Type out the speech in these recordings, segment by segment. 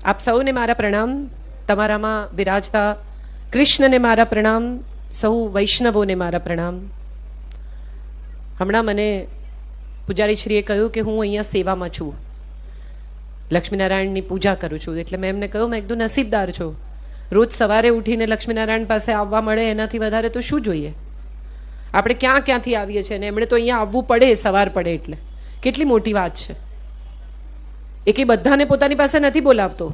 આપ સૌને મારા પ્રણામ, તમારામાં બિરાજતા કૃષ્ણને મારા પ્રણામ, સૌ વૈષ્ણવોને મારા પ્રણામ. હમણાં મને પૂજારીશ્રીએ કહ્યું કે હું અહીંયા સેવામાં છું, લક્ષ્મીનારાયણની પૂજા કરું છું. એટલે મેં એમને કહ્યું, મેં એકદમ નસીબદાર છો, રોજ સવારે ઉઠીને લક્ષ્મીનારાયણ પાસે આવવા મળે, એનાથી વધારે તો શું જોઈએ? આપણે ક્યાં ક્યાંથી આવીએ છીએ ને એમણે તો અહીંયા આવવું પડે સવાર પડે, એટલે કેટલી મોટી વાત છે. એ કંઈ બધાને પોતાની પાસે નથી બોલાવતો.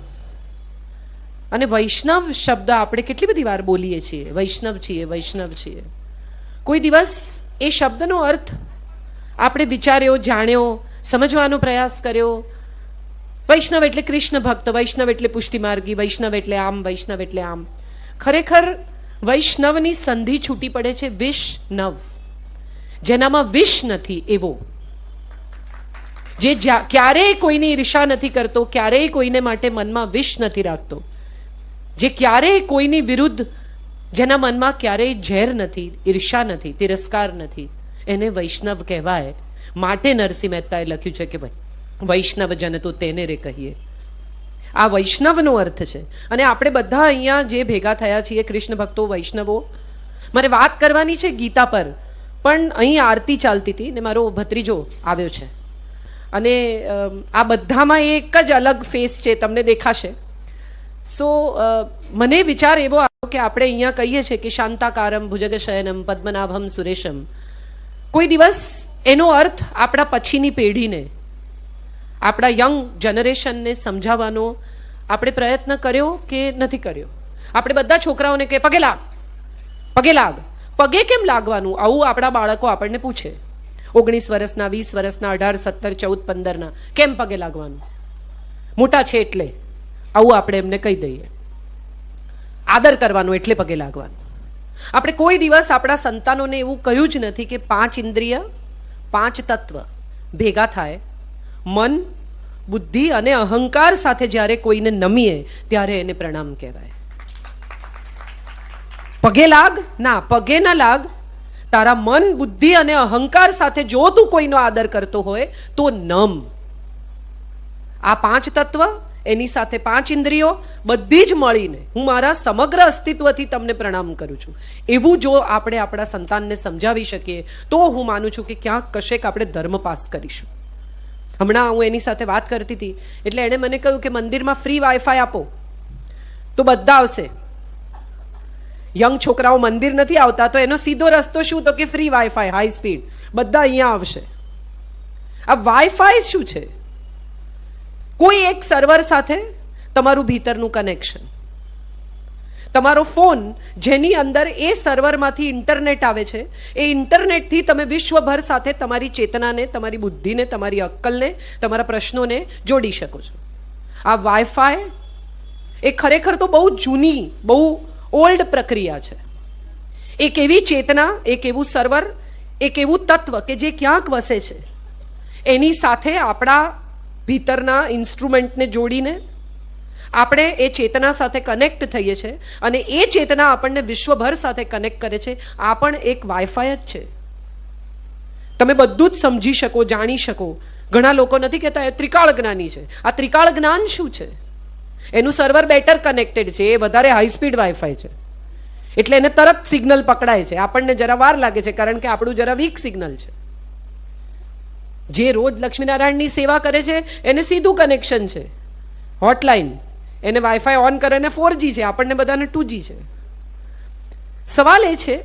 અને વૈષ્ણવ શબ્દ આપણે કેટલી બધી વાર બોલીએ છીએ, વૈષ્ણવ છીએ, વૈષ્ણવ છીએ. કોઈ દિવસ એ શબ્દનો અર્થ આપણે વિચાર્યો, જાણ્યો, સમજવાનો પ્રયાસ કર્યો? વૈષ્ણવ એટલે કૃષ્ણ ભક્ત, વૈષ્ણવ એટલે પુષ્ટિમાર્ગી, વૈષ્ણવ એટલે આમ, વૈષ્ણવ એટલે આમ. ખરેખર વૈષ્ણવની સંધિ છૂટી પડે છે વિષ્ણવ, જેનામાં વિષ નથી એવો, જે ક્યારેય કોઈની ઈર્ષા નથી કરતો, ક્યારેય કોઈને માટે મનમાં વિષ નથી રાખતો, જે ક્યારેય કોઈની વિરુદ્ધ, જેના મનમાં ક્યારેય ઝેર નથી, ઈર્ષા નથી, તિરસ્કાર નથી, એને વૈષ્ણવ કહેવાય. માટે નરસિંહ મહેતાએ લખ્યું છે કે વૈષ્ણવ જન તો તેને રે કહીએ. આ વૈષ્ણવનો અર્થ છે. અને આપણે બધા અહીંયા જે ભેગા થયા છીએ કૃષ્ણ ભક્તો, વૈષ્ણવો, મારે વાત કરવાની છે ગીતા પર, પણ અહીં આરતી ચાલતી હતી ને મારો ભત્રીજો આવ્યો છે, અને આ બધામાં એક જ અલગ ફેસ છે, તમને દેખાશે. સો મને વિચાર એવો આવ્યો કે આપણે અહીંયા કહીએ છીએ કે શાંતાકારમ ભુજગશયનમ પદ્મનાભમ સુરેશમ. કોઈ દિવસ એનો અર્થ આપણા પછીની પેઢીને, આપણા યંગ જનરેશનને સમજાવવાનો આપણે પ્રયત્ન કર્યો કે નથી કર્યો? આપણે બધા છોકરાઓને કે પગે લાગ, પગે લાગ. પગે કેમ લાગવાનું? આવું આપણા બાળકો આપણને પૂછે. 19 વર્ષના, 20 વર્ષના, 18, 17, 14, 15ના, કેમ પગે લાગવાનું? મોટા છે એટલે આવું આપણે એમને કહી દઈએ. આદર કરવાનો એટલે પગે લાગવાનું. આપણે કોઈ દિવસ આપણા સંતાનોને એવું કહ્યું જ નથી કે 5 ઇન્દ્રિય, 5 તત્વ ભેગા થાય, મન, બુદ્ધિ અને અહંકાર સાથે જ્યારે કોઈને નમીએ ત્યારે એને પ્રણામ કહેવાય. પગે લાગ ના, પગે ના લાગ. તારા મન, બુદ્ધિ અને અહંકાર સાથે જો તું કોઈનો આદર કરતો હોય તો નમ. આ 5 તત્વ, એની સાથે 5 ઇન્દ્રિયો, બધી જ મળીને હું મારા સમગ્ર અસ્તિત્વથી તમને પ્રણામ કરું છું, એવું જો આપણે આપણા સંતાનને સમજાવી શકીએ તો હું માનું છું કે ક્યાંક કશેક આપણે ધર્મ પાસ કરીશું. હમણાં હું એની સાથે વાત કરતી હતી, એટલે એણે મને કહ્યું કે મંદિરમાં ફ્રી વાઈફાઈ આપો તો બધા આવશે. યંગ છોકરાઓ મંદિર નથી આવતા તો એનો સીધો રસ્તો શું? તો કે ફ્રી વાઈફાઈ, હાઈ સ્પીડ, બધા અહીંયા આવશે. આ વાઈફાઈ શું છે? કોઈ એક સર્વર સાથે તમારું ભીતરનું કનેક્શન, તમારો ફોન જેની અંદર એ સર્વરમાંથી ઇન્ટરનેટ આવે છે, એ ઇન્ટરનેટથી તમે વિશ્વભર સાથે તમારી ચેતનાને, તમારી બુદ્ધિને, તમારી અક્કલને, તમારા પ્રશ્નોને જોડી શકો છો. આ વાઈફાઈ એ ખરેખર તો બહુ જૂની, બહુ ઓલ્ડ પ્રક્રિયા છે. એક એવી ચેતના, એક એવું સર્વર, એક એવું તત્વ કે જે ક્યાંક વસે છે, એની સાથે આપણા ભીતરના ઇન્સ્ટ્રુમેન્ટને જોડીને આપણે એ ચેતના સાથે કનેક્ટ થઈએ છીએ, અને એ ચેતના આપણને વિશ્વભર સાથે કનેક્ટ કરે છે. આ પણ એક વાઈફાઈ જ છે. તમે બધું જ સમજી શકો, જાણી શકો. ઘણા લોકો નથી કહેતા એ ત્રિકાળ જ્ઞાની છે. આ ત્રિકાળ જ્ઞાન શું છે? એનું સર્વર બેટર કનેક્ટેડ છે, એ વધારે હાઈ સ્પીડ વાઈફાઈ છે, એટલે એને તરત સિગ્નલ પકડાય છે. આપણને જરા વાર લાગે છે કારણ કે આપણું જરા વીક સિગ્નલ છે. જે રોજ લક્ષ્મીનારાયણની સેવા કરે છે એને સીધું કનેક્શન છે, હોટલાઇન, એને વાઈફાઈ ઓન કરે ને 4G છે, આપણને બધાને 2G છે. સવાલ એ છે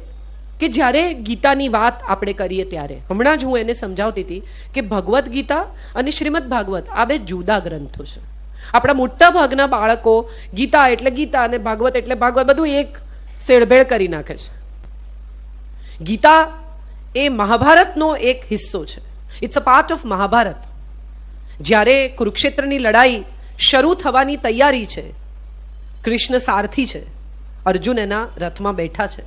કે જ્યારે ગીતાની વાત આપણે કરીએ ત્યારે, હમણાં જ હું એને સમજાવતી હતી કે ભગવદ્ ગીતા અને શ્રીમદ ભાગવત આ બે જુદા ગ્રંથો છે. આપણા મોટા ભાગના બાળકો ગીતા એટલે ગીતા અને ભાગવત એટલે ભાગવત બધું એક શેડભેળ કરી નાખે છે. ગીતા એ મહાભારતનો એક હિસ્સો છે. It's a part of Mahabharata. જ્યારે કુરુક્ષેત્રની લડાઈ શરૂ થવાની તૈયારી છે, કૃષ્ણ સારથી છે, અર્જુન એના રથમાં બેઠા છે,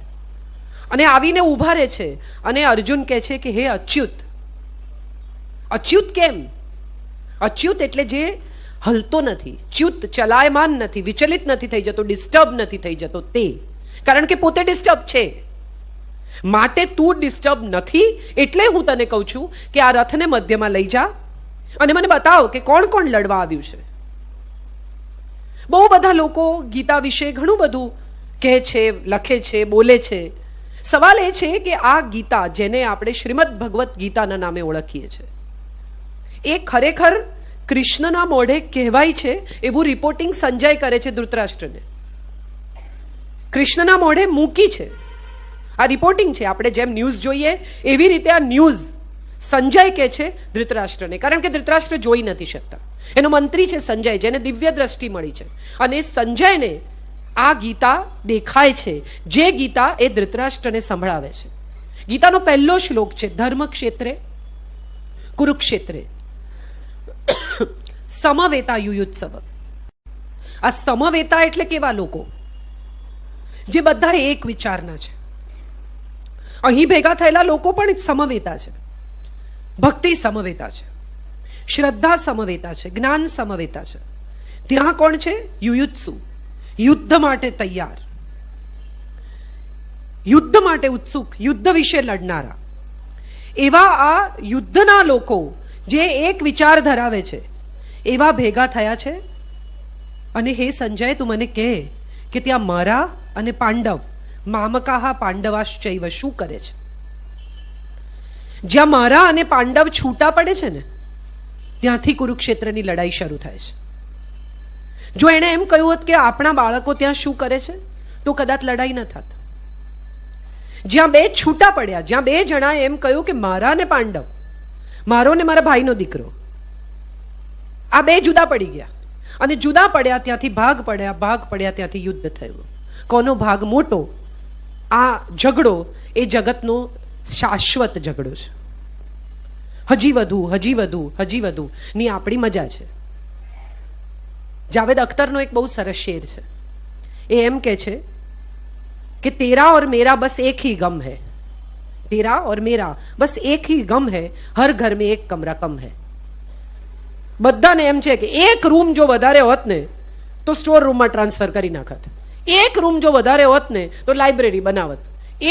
અને આવીને ઊભા રહે છે, અને અર્જુન કહે છે કે હે અચ્યુત. અચ્યુત કેમ? અચ્યુત એટલે જે હલતો નથી, ચ્યુત ચલાયમાન નથી, વિચલિત નથી થઈ જતો, ડિસ્ટર્બ નથી થઈ જતો, તે. કારણ કે પોતે ડિસ્ટર્બ છે. માટે તું ડિસ્ટર્બ નથી, એટલે હું તને કહું છું કે આ રથને મધ્યમાં લઈ જા અને મને બતાવ કે કોણ કોણ લડવા આવ્યું છે. બહુ બધા લોકો ગીતા વિશે ઘણું બધું કહે છે, લખે છે, બોલે છે. સવાલ એ છે કે આ ગીતા, જેને આપણે શ્રીમદ ભગવદ્ ગીતાના નામે ઓળખીએ છીએ, એ ખરેખર કૃષ્ણના મોઢે કહેવાય છે એવું રિપોર્ટિંગ સંજય કરે છે ધૃતરાષ્ટ્રને. કૃષ્ણના મોઢે મૂકી છે. આ રિપોર્ટિંગ છે. આપણે જેમ ન્યૂઝ જોઈએ એવી રીતે આ ન્યૂઝ સંજય કહે છે ધૃતરાષ્ટ્રને, કારણ કે ધૃતરાષ્ટ્ર જોઈ નથી શકતા. એનો મંત્રી છે સંજય, જેને દિવ્ય દ્રષ્ટિ મળી છે, અને સંજયને આ ગીતા દેખાય છે, જે ગીતા એ ધૃતરાષ્ટ્રને સંભળાવે છે. ગીતાનો પહેલો શ્લોક છે, ધર્મ ક્ષેત્રે કુરુક્ષેત્રે સમવેતા યુયુત્સવ. આ સમવેતા એટલે કેવા લોકો? જે બધા એક વિચારના છે. અહીં ભેગા થયેલા લોકો પણ સમવેતા છે. ભક્તિ સમવેતા છે, શ્રદ્ધા સમવેતા છે, જ્ઞાન સમવેતા છે. ત્યાં કોણ છે? યુયુત્સુ, યુદ્ધ માટે તૈયાર, યુદ્ધ માટે ઉત્સુક, યુદ્ધ વિશે લડનારા. એવા આ યુદ્ધના લોકો જે એક વિચાર ધરાવે છે, એવા ભેગા થયા છે. અને હે સંજય, તું મને કહે કે ત્યાં મારા અને પાંડવ, મામકાહા પાંડવાશ્ચૈવ, શું કરે છે? જ્યાં મારા અને પાંડવ છૂટા પડે છે ને, ત્યાંથી કુરુક્ષેત્રની લડાઈ શરૂ થાય છે. જો એણે એમ કહ્યું હોત કે આપણા બાળકો ત્યાં શું કરે છે, તો કદાચ લડાઈ ન થાત. જ્યાં બે છૂટા પડ્યા, જ્યાં બે જણાએ એમ કહ્યું કે મારા ને પાંડવ, મારો ને મારા ભાઈનો દીકરો, આ બે જુદા પડી ગયા, અને જુદા પડ્યા ત્યાંથી ભાગ પડ્યા ત્યાંથી યુદ્ધ થયું. કોનો ભાગ મોટો? આ ઝઘડો એ જગતનો શાશ્વત ઝઘડો છે. હજી વધુ ની આપણી મજા છે. જાવેદ અખ્તરનો એક બહુ સરસ શેર છે. એ એમ કહે છે कि तेरा और मेरा बस एक ही गम है, तेरा और मेरा बस एक ही गम है, हर घर में एक कमरा कम है. બધાને એમ છે કે એક રૂમ જો વધારે હોત ને તો સ્ટોર રૂમમાં ટ્રાન્સફર કરી નાખત, એક રૂમ જો વધારે હોત ને તો લાઇબ્રેરી બનાવત,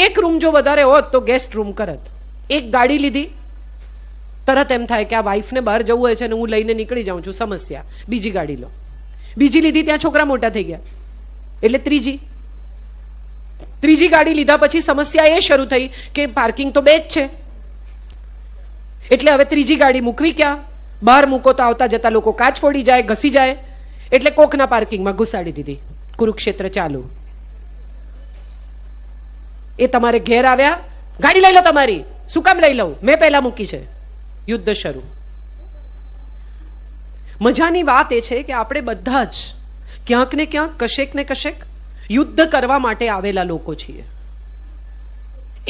એક રૂમ જો વધારે હોત તો ગેસ્ટ રૂમ કરત. એક ગાડી લીધી, તરત એમ થાય કે આ વાઈફને બહાર જવું હોય છે ને હું લઈને નીકળી જાઉં છું, સમસ્યા, બીજી ગાડી લો. બીજી લીધી, ત્યાં છોકરા મોટા થઈ ગયા એટલે ત્રીજી ગાડી લીધા પછી સમસ્યા એ શરૂ થઈ કે પાર્કિંગ તો બે જ છે, એટલે હવે ત્રીજી ગાડી મૂકવી ક્યાં? બહાર મૂકો તો આવતા જતા લોકો કાચ ફોડી જાય, ઘસી જાય, એટલે કોકના પાર્કિંગમાં ઘુસાડી દીધી. કુરુક્ષેત્ર ચાલુ. એ તમારે ઘેર આવ્યા, ગાડી લઈ લો તમારી. શું કામ લઈ લઉં? મેં પહેલા મૂકી છે. યુદ્ધ શરૂ. મજાની વાત એ છે કે આપણે બધા જ ક્યાંક ને ક્યાંક, કશેક ને કશેક યુદ્ધ કરવા માટે આવેલા લોકો છીએ.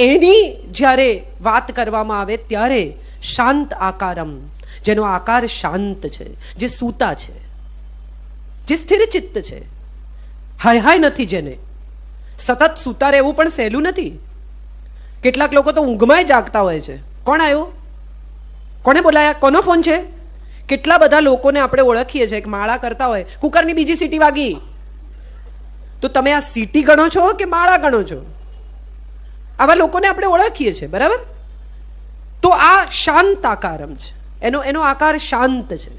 એની જ્યારે વાત કરવામાં આવે ત્યારે શાંત આકારમ, જેનો આકાર શાંત છે, જે સૂતા છે, જે સ્થિર ચિત્ત છે, હાય નથી, જેને સતત સૂતા રહેવું પણ સહેલું નથી. કેટલાક લોકો તો ઊંઘમાં જાગતા હોય છે. કોણ આવ્યો? કોને બોલાયા? કોનો ફોન છે? કેટલા બધા લોકોને આપણે ઓળખીએ છીએ કે માળા કરતા હોય, કુકરની બીજી સીટી વાગી, તો તમે આ સીટી ગણો છો કે માળા ગણો છો? આવા લોકોને આપણે ઓળખીએ છીએ, બરાબર? તો આ શાંત આકારમ છે. એનો આકાર શાંત છે.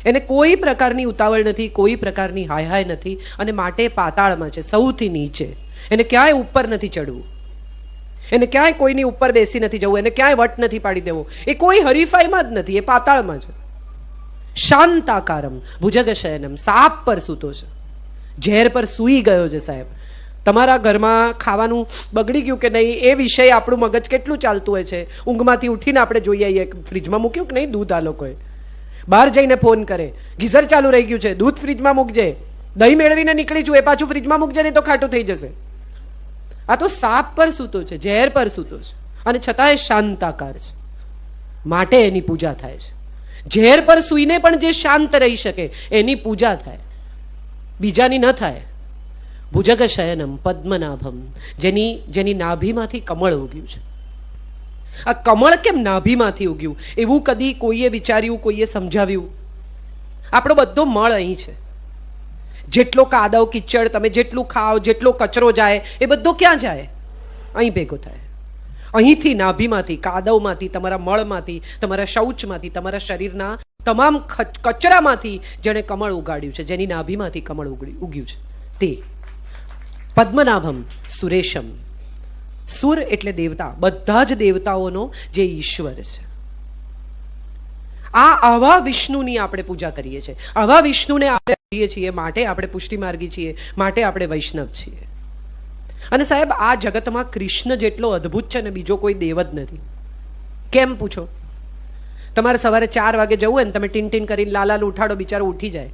એને કોઈ પ્રકારની ઉતાવળ નથી, કોઈ પ્રકારની હાય નથી, અને માટે પાતાળમાં છે, સૌથી નીચે. એને ક્યાંય ઉપર નથી ચડવું, એને ક્યાંય કોઈની ઉપર બેસી નથી જવું, એને ક્યાંય વટ નથી પાડી દેવો, એ કોઈ હરીફાઈમાં જ નથી, એ પાતાળમાં છે. શાંત આકારમ ભુજગ શયનમ, સાપ પર સૂતો છે, ઝેર પર સૂઈ ગયો છે. સાહેબ, તમારા ઘરમાં ખાવાનું બગડી ગયું કે નહીં એ વિષય આપણું મગજ કેટલું ચાલતું હોય છે. ઊંઘમાંથી ઉઠીને આપણે જોઈ આવીએ ફ્રીજમાં મૂક્યું કે નહીં દૂધ, આ લોકોએ બહાર જઈને ફોન કરે, ગીઝર ચાલુ રહી ગયું છે, દૂધ ફ્રીજમાં મૂકજે, દહીં મેળવીને નીકળી છું, એ પાછું ફ્રીજમાં મૂકજે નહીં તો ખાટું થઈ જશે. આ તો સાપ પર સૂતો છે, ઝેર પર સૂતો છે, અને છતાં એ શાંત આકાર છે, માટે એની પૂજા થાય છે. ઝેર પર સૂઈને પણ જે શાંત રહી શકે એની પૂજા થાય, બીજાની ન થાય. ભુજગ શયનમ પદ્મનાભમ, જેની નાભીમાંથી કમળ ઉગ્યું છે. આ કમળ કેમ નાભીમાંથી ઉગ્યું એવું કદી કોઈએ વિચાર્યું, કોઈએ સમજાવ્યું? આપણો બધો મળ અહીં છે. જેટલો કાદવ કિચડ તમે જેટલું ખાઓ, જેટલો કચરો જાય, એ બધો ક્યાં જાય? અહીં ભેગો થાય. અહીંથી નાભીમાંથી, કાદવમાંથી, તમારા મળમાંથી, તમારા શૌચમાંથી, તમારા શરીરના તમામ કચરામાંથી જેણે કમળ ઉગાડ્યું છે, જેની નાભીમાંથી કમળ ઉગ્યું છે, તે પદ્મનાભમ સુરેશમ. સુર એટલે દેવતા, બધા જ દેવતાઓનો જે ઈશ્વર છે. આવા વિષ્ણુની આપણે પૂજા કરીએ છીએ. આવા વિષ્ણુને આપણે કરીએ છીએ માટે આપણે પુષ્ટિમાર્ગી છીએ, માટે આપણે વૈષ્ણવ છીએ. અને સાહેબ, આ જગતમાં કૃષ્ણ જેટલો અદ્ભુત છે ને બીજો કોઈ દેવ જ નથી. કેમ પૂછો? તમારે સવારે 4 વાગે જવું હોય ને તમે ટીન ટીન કરીને લાલાને ઉઠાડો, બિચારો ઉઠી જાય.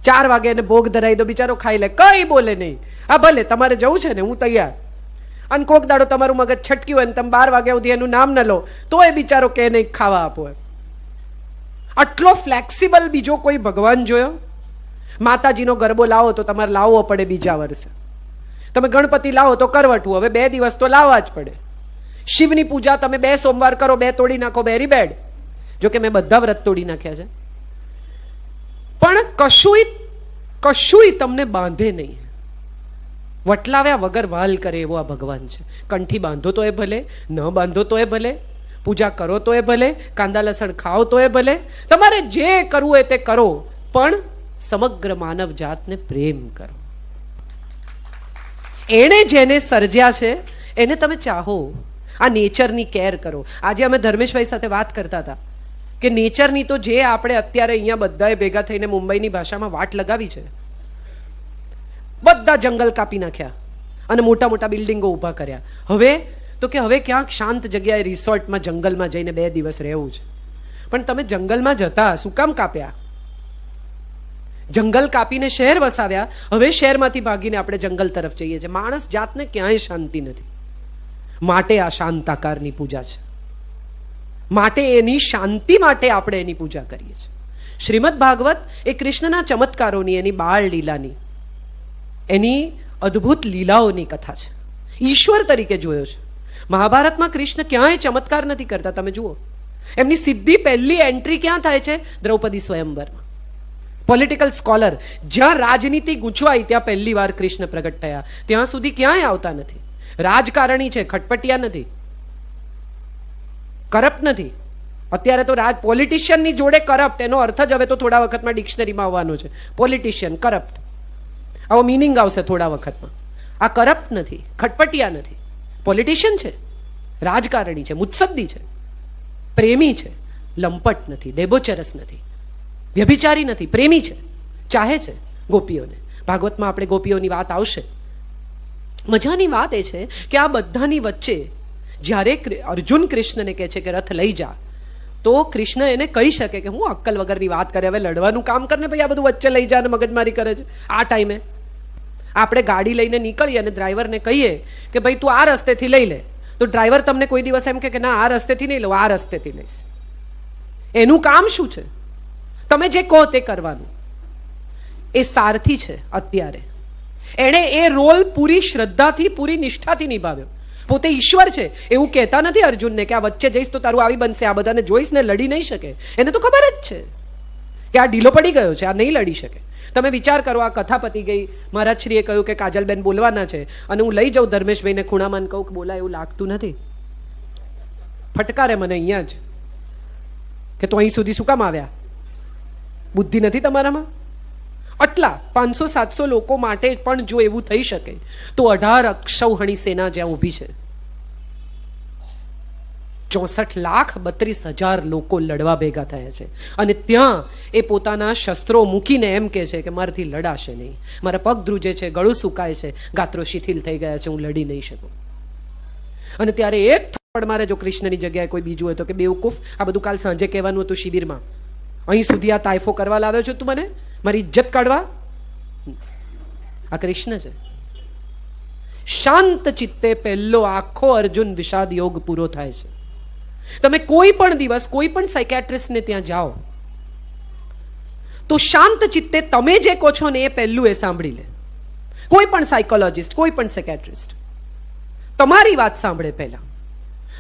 4 વાગે એને ભોગ ધરાવી દો, બિચારો ખાઈ લે, કઈ બોલે નહીં. હા ભલે તમારે જવું છે ને, હું તૈયાર. અને કોક દાડો તમારું મગજ છટક્યું હોય ને તમે 12 વાગ્યા સુધી એનું નામ ન લો તો એ બિચારો કે નહીં ખાવા આપો. આટલો ફ્લેક્સિબલ બીજો કોઈ ભગવાન જોયો? માતાજીનો ગરબો લાવો તો તમારે લાવવો પડે બીજા વર્ષે. તમે ગણપતિ લાવો તો કરવટવું, હવે 2 દિવસ તો લાવવા જ પડે. શિવની પૂજા તમે 2 સોમવાર કરો, 2 તોડી નાખો, વેરી બેડ. જો કે મેં બધા વ્રત તોડી નાખ્યા છે, પણ કશુંય તમને બાંધે નહીં. વટલાવ્યા વગર વાલ કરે એવો આ ભગવાન છે. કંઠી બાંધો તો એ ભલે, ન બાંધો તો એ ભલે, પૂજા કરો તો એ ભલે, કાંદા લસણ ખાઓ તો એ ભલે, તમારે જે કરવું હોય તે કરો, પણ સમગ્ર માનવ જાતને પ્રેમ કરો. એણે જેને સર્જ્યા છે એને તમે ચાહો. આ નેચરની કેર કરો. આજે અમે ધર્મેશભાઈ સાથે વાત કરતા હતા કે નેચરની તો જે આપણે અત્યારે અહીંયા બધાએ ભેગા થઈને મુંબઈની ભાષામાં વાટ લગાવી છે, બધા જંગલ કાપી નાખ્યા અને મોટા મોટા બિલ્ડિંગો ઊભા કર્યા. હવે તો કે હવે ક્યાંક શાંત જગ્યાએ રિસોર્ટમાં જંગલમાં જઈને 2 દિવસ રહેવું છે. પણ તમે જંગલમાં જતા શું કામ કાપ્યા? જંગલ કાપીને શહેર વસાવ્યા, હવે શહેરમાંથી ભાગીને આપણે જંગલ તરફ જઈએ છીએ. માણસ જાતને ક્યાંય શાંતિ નથી. માટે આ શાંતાકારની પૂજા છે. માટે એની શાંતિ માટે આપણે એની પૂજા કરીએ છીએ. શ્રીમદ ભાગવત એ કૃષ્ણના ચમત્કારોની, એની બાળ લીલાની, એની અદ્ભુત લીલાઓની કથા છે. ઈશ્વર તરીકે જોયો છે. મહાભારતમાં કૃષ્ણ ક્યાંય ચમત્કાર નથી કરતા. તમે જુઓ, એમની સીધી પહેલી એન્ટ્રી ક્યાં થાય છે? દ્રૌપદી સ્વયંવરમાં. પોલિટિકલ સ્કોલર, જ્યાં રાજનીતિ ગૂંચવાઈ ત્યાં પહેલી વાર કૃષ્ણ પ્રગટ થયા, ત્યાં સુધી ક્યાંય આવતા નથી. રાજકારણી છે, ખટપટિયા નથી, કરપ્ટ નથી. અત્યારે તો પોલિટિશિયનની જોડે કરપ્ટ, એનો અર્થ જ હવે તો થોડા વખતમાં ડિક્શનરીમાં આવવાનો છે. પોલિટિશિયન કરપ્ટ, આવો મિનિંગ આવશે થોડા વખતમાં. આ કરપ્ટ નથી, ખટપટિયા નથી, પોલિટિશિયન છે, રાજકારણી છે, મુત્સદ્દી છે, પ્રેમી છે, લંપટ નથી, ડેબોચરસ નથી, વ્યભિચારી નથી, પ્રેમી છે, ચાહે છે ગોપીઓને. ભાગવતમાં આપણે ગોપીઓની વાત આવશે. મજાની વાત એ છે કે આ બધાની વચ્ચે જ્યારે અર્જુન કૃષ્ણને કહે છે કે રથ લઈ જા, તો કૃષ્ણ એને કહી શકે કે હું અક્કલ વગરની વાત કરે, હવે લડવાનું કામ કરને ભાઈ, આ બધું વચ્ચે લઈ જા ને મગજમારી કરે છે. આ ટાઈમે આપણે ગાડી લઈને નીકળીએ અને ડ્રાઈવરને કહીએ કે ભાઈ તું આ રસ્તેથી લઈ લે, તો ડ્રાઈવર તમને કોઈ દિવસ એમ કે ના આ રસ્તેથી નહીં લઉં, આ રસ્તેથી લઈશ. એનું કામ શું છે? તમે જે કહો તે કરવાનું. એ સારથી છે. અત્યારે એણે એ રોલ પૂરી શ્રદ્ધાથી, પૂરી નિષ્ઠાથી નિભાવ્યો. પોતે ઈશ્વર છે એવું કહેતા નથી અર્જુનને કે આ વચ્ચે જઈશ તો તારું આવી બનશે, આ બધાને જોઈશ ને લડી નહીં શકે. એને તો ખબર જ છે કે આ ઢીલો પડી ગયો છે, આ નહીં લડી શકે. તમે વિચાર કરો, આ કથા પતી ગઈ, મહારાજશ્રીએ કહ્યું કે કાજલબેન બોલવાના છે, અને હું લઈ જાઉં ધર્મેશભાઈને ખૂણામાં કહું કે બોલા એવું લાગતું નથી, ફટકારે મને અહીંયા જ કે તો અહીં સુધી શું કામ આવ્યા? બુદ્ધિ નથી તમારામાં? આટલા 500-700 લોકો માટે પણ જો એવું થઈ શકે તો 18 અક્ષૌહિણી સેના જ્યાં ઊભી છે, 64,32,000 લોકો લડવા ભેગા થયા છે, અને ત્યાં એ પોતાના શસ્ત્રો મૂકીને એમ કે છે કે મારાથી લડાશે નહીં, મારા પગ ધ્રુજે છે, ગળું સુકાય છે, ગાત્રો શિથિલ થઈ ગયા છે, હું લડી નહીં શકું. અને ત્યારે એક થપ્પડ મારે જો કૃષ્ણની જગ્યાએ કોઈ બીજું હોય તો કે બેવકૂફ, આ બધું કાલ સાંજે કહેવાનું હતું શિબિરમાં, અહીં સુધી આ તાઇફો કરવા લાવ્યો છો તું મને, મારી ઇજ્જત કાઢવા? આ કૃષ્ણ છે. શાંત ચિત્તે પહેલો આખો અર્જુન વિષાદ યોગ પૂરો થાય છે. તમે કોઈ પણ દિવસ કોઈ પણ સાયકેટ્રિસ્ટને ત્યાં જાઓ તો શાંત ચિત્તે તમે જે કહો છો ને એ પહેલું એ સાંભળી લે. કોઈ પણ સાયકોલોજિસ્ટ, કોઈ પણ સાયકેટ્રિસ્ટ તમારી વાત સાંભળે પહેલા.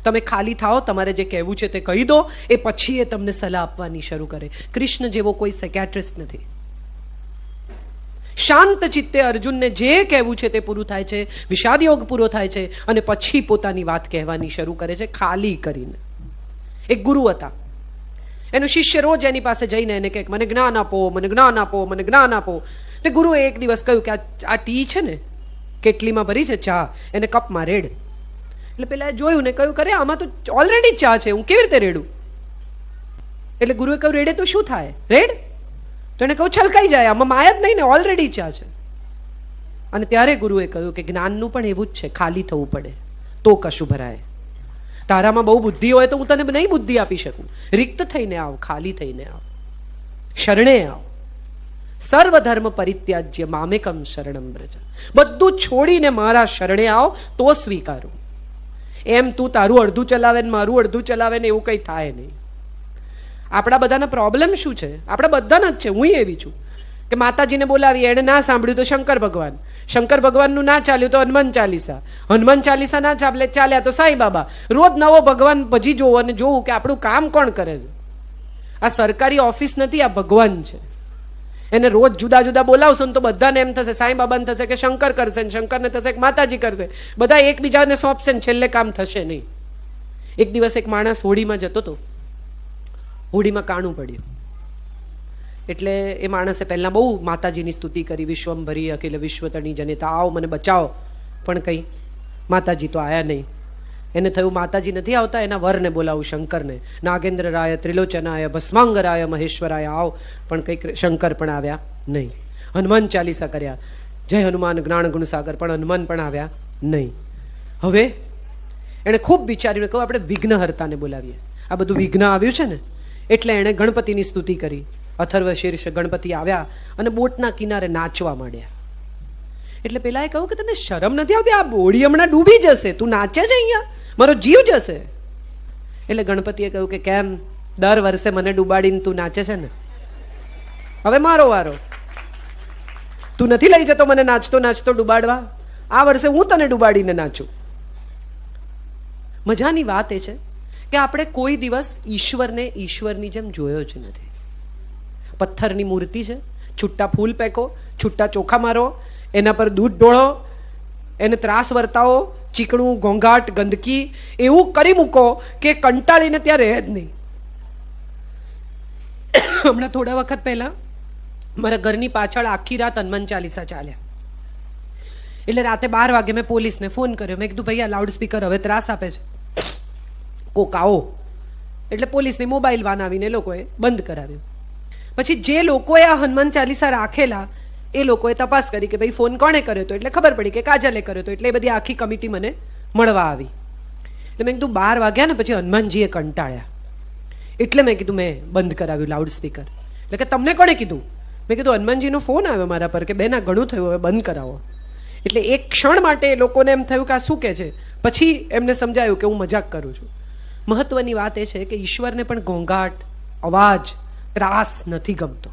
તમે ખાલી થાઓ, તમારે જે કહેવું છે તે કહી દો, એ પછી એ તમને સલાહ આપવાની શરૂ કરે. કૃષ્ણ જેવો કોઈ સાયકેટ્રિસ્ટ નથી. શાંત ચિત્તે અર્જુનને જે કહેવું છે તે પૂરું થાય છે, વિષાદ યોગ પૂરો થાય છે, અને પછી પોતાની વાત કહેવાની શરૂ કરે છે ખાલી કરીને. એક ગુરુ હતા, એનો શિષ્ય રોજ એની પાસે જઈને એને કહે મને જ્ઞાન આપો, મને જ્ઞાન આપો, મને જ્ઞાન આપો. તે ગુરુએ એક દિવસ કહ્યું કે આ ટી છે ને, કેટલીમાં ભરી છે ચા, એને કપમાં રેડ. એટલે પેલા જોયું ને કહ્યું કરે આમાં તો ઓલરેડી ચા છે, હું કેવી રીતે રેડું? એટલે ગુરુએ કહ્યું રેડે તો શું થાય? રેડ. તો એને કહ્યું છલકાઈ જાય, આમાં માયા જ નહીં ને, ઓલરેડી ચા છે. અને ત્યારે ગુરુએ કહ્યું કે જ્ઞાનનું પણ એવું જ છે, ખાલી થવું પડે તો કશું ભરાય. તારામાં બહુ બુદ્ધિ હોય તો હું તને નહીં બુદ્ધિ આપી શકું. રિક્ત થઈને આવ, ખાલી થઈને આવ, શરણે આવ. સર્વધર્મ પરિત્યાજ્ય મામેકમ શરણમ વ્રજ. બધું છોડીને મારા શરણે આવ તો સ્વીકારું. એમ તું તારું અડધું ચલાવે ને મારું અડધું ચલાવે ને એવું કંઈ થાય નહીં. આપણા બધાના પ્રોબ્લેમ શું છે? આપણા બધાના જ છે. હું એવી છું કે માતાજીને બોલાવી, એણે ના સાંભળ્યું તો શંકર ભગવાન, શંકર ભગવાનનું ના ચાલ્યું તો હનુમાન ચાલીસા, હનુમાન ચાલીસા ના ચાલ્યા તો સાંઈ બાબા. રોજ નવો ભગવાન ભજી જોવું અને જોવું કે આપણું કામ કોણ કરે છે. આ સરકારી ઓફિસ નથી, આ ભગવાન છે. એને રોજ જુદા જુદા બોલાવશો ને તો બધાને એમ થશે સાંઈ બાબાને થશે કે શંકર કરશે, ને શંકરને થશે કે માતાજી કરશે. બધા એકબીજાને સોંપશે ને છેલ્લે કામ થશે નહીં. એક દિવસ એક માણસ હોડીમાં જતો હતો, હોડીમાં કાણું પડ્યું. એટલે એ માણસે પહેલાં બહુ માતાજીની સ્તુતિ કરી, વિશ્વંભરી અખિલ વિશ્વતણી જનેતા આવ મને બચાવો. પણ કંઈ માતાજી તો આયા નહીં. એને થયું માતાજી નથી આવતા, એના વરને બોલાવું, શંકરને. નાગેન્દ્ર રાય, ત્રિલોચનાય, ભસ્માંગરાય, મહેશ્વરાય આવ. પણ કંઈક શંકર પણ આવ્યા નહીં. હનુમાન ચાલીસા કર્યા, જય હનુમાન જ્ઞાન ગુણસાગર, પણ હનુમાન પણ આવ્યા નહીં. હવે એણે ખૂબ વિચાર્યું, કહું આપણે વિઘ્નહર્તાને બોલાવીએ. આ બધું વિઘ્ન આવ્યું છે ને, એટલે એણે ગણપતિની સ્તુતિ કરી. અથર્વ શીર્ષ ગણપતિ આવ્યા અને બોટના કિનારે નાચવા માંડ્યા. એટલે પેલાએ કહ્યું કે તને શરમ નથી આવતી? આ બોડી હમણાં ડૂબી જશે, તું નાચે છે અહીંયા, મારો જીવ જશે. એટલે ગણપતિએ કહ્યું કે કેમ દર વર્ષે મને ડૂબાડીને તું નાચે છે ને, હવે મારો વારો. તું નથી લઈ જતો મને નાચતો નાચતો ડૂબાડવા, આ વર્ષે હું તને ડૂબાડીને નાચું. મજાની વાત એ છે કે આપણે કોઈ દિવસ ઈશ્વરને ઈશ્વરની જેમ જોયો જ નથી. પથ્થરની મૂર્તિ છે, છૂટા ફૂલ ફેંકો, છૂટા ચોખા મારો, એના પર દૂધ ઢોળો, એને ત્રાસ વર્તાવો, ચીકણું ઘોંઘાટ ગંદકી એવું કરી મૂકો કે કંટાળીને ત્યાં રહે જ નહીં. હમણાં થોડા વખત પહેલા મારા ઘરની પાછળ આખી રાત હનુમાન ચાલીસા ચાલ્યા. એટલે રાતે 12 વાગે મેં પોલીસને ફોન કર્યો. મેં કીધું ભાઈ આ લાઉડ સ્પીકર હવે ત્રાસ આપે છે, કોક આવો. એટલે પોલીસની મોબાઈલ વાન આવીને એ લોકોએ બંધ કરાવ્યું. પછી જે લોકોએ આ હનુમાન ચાલીસા રાખેલા એ લોકોએ તપાસ કરી કે ભાઈ ફોન કોણે કર્યો હતો. એટલે ખબર પડી કે કાજલે કર્યો હતો. એટલે એ બધી આખી કમિટી મને મળવા આવી. એટલે મેં કીધું 12 વાગ્યા ને પછી હનુમાનજીએ કંટાળ્યા, એટલે મેં કીધું મેં બંધ કરાવ્યું લાઉડ સ્પીકર. એટલે કે તમને કોણે કીધું? મેં કીધું હનુમાનજીનો ફોન આવ્યો મારા પર કે બેન આ ઘણું થયું, હવે બંધ કરાવો. એટલે એક ક્ષણ માટે એ લોકોને એમ થયું કે આ શું કહે છે. પછી એમને સમજાયું કે હું મજાક કરું છું. મહત્વની વાત એ છે કે ઈશ્વરને પણ ઘોંઘાટ, અવાજ, ત્રાસ નથી ગમતો.